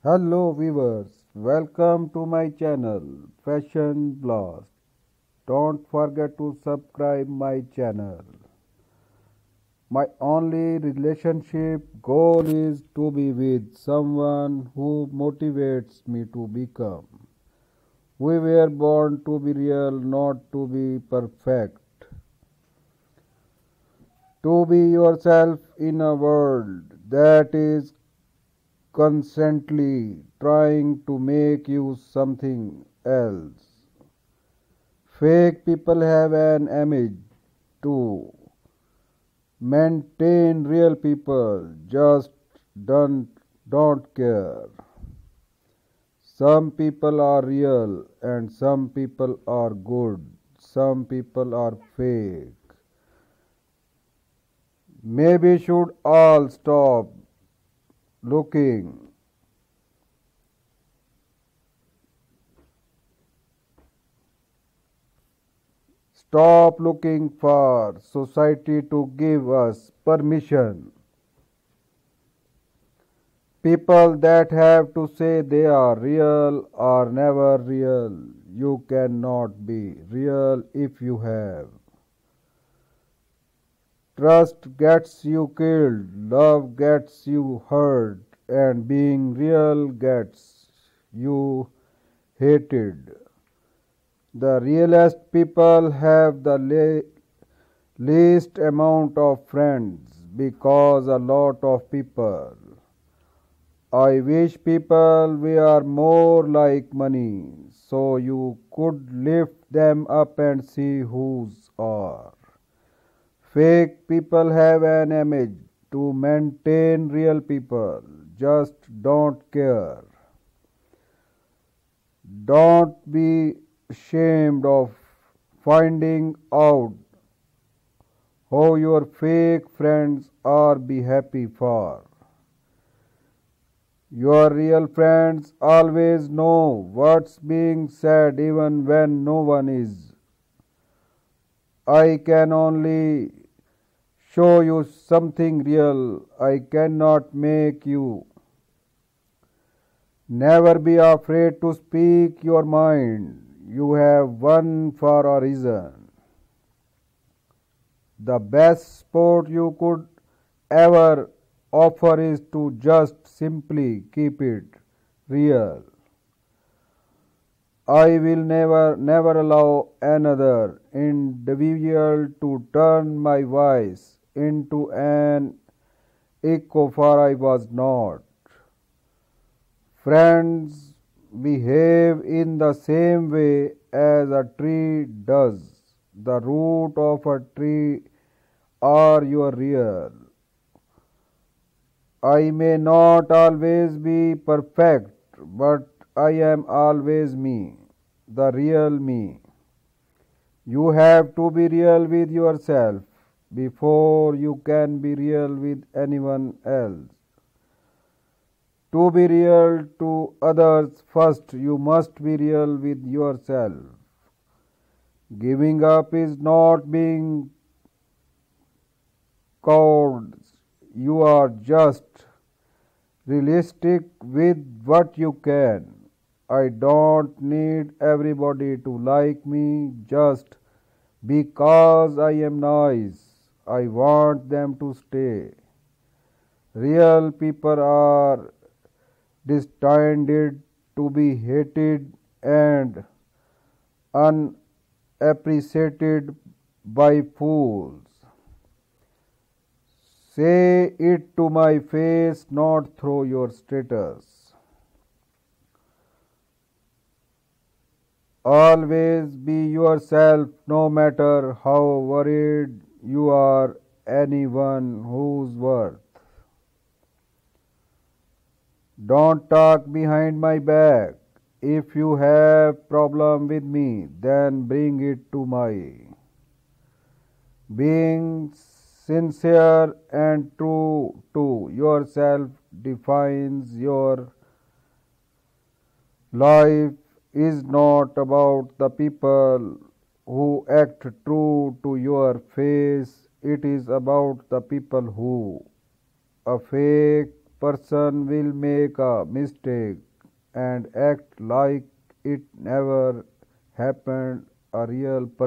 Hello viewers, welcome to my channel Fashion Blast. Don't forget to subscribe my channel. My only relationship goal is to be with someone who motivates me to become. We were born to be real, not to be perfect. To be yourself in a world that is constantly trying to make you something else. Fake people have an image to maintain real people just don't don't care. Some people are real and some people are good. Some people are fake. Maybe should all stop looking Stop looking for society to give us permission. People that have to say they are real are never real. You cannot be real if you have. Trust gets you killed, love gets you hurt, and being real gets you hated. The realest people have the least amount of friends because a lot of people. I wish people were more like money so you could lift them up and see whose are. Fake people have an image to maintain real people just don't care. Don't be ashamed of finding out how your fake friends are be happy for. Your real friends always know what's being said even when no one is. I can only show you something real. I cannot make you. Never be afraid to speak your mind. You have one for a reason. The best sport you could ever offer is to just simply keep it real. I will never allow another individual to turn my voice into an echo for I was not. Friends behave in the same way as a tree does. The root of a tree are your real. I may not always be perfect, but I am always me, the real me. You have to be real with yourself before you can be real with anyone else. To be real to others first, you must be real with yourself. Giving up is not being cowards. You are just realistic with what you can. I don't need everybody to like me just because I am nice. I want them to stay. Real people are destined to be hated and unappreciated by fools. Say it to my face, not through your status. Always be yourself, no matter how worried you are, anyone who's worth. Don't talk behind my back. If you have problem with me, then bring it to my. Being sincere and true to yourself defines your life is not about the people who act true to your face. It is about the people who a fake person will make a mistake and act like it never happened. A real person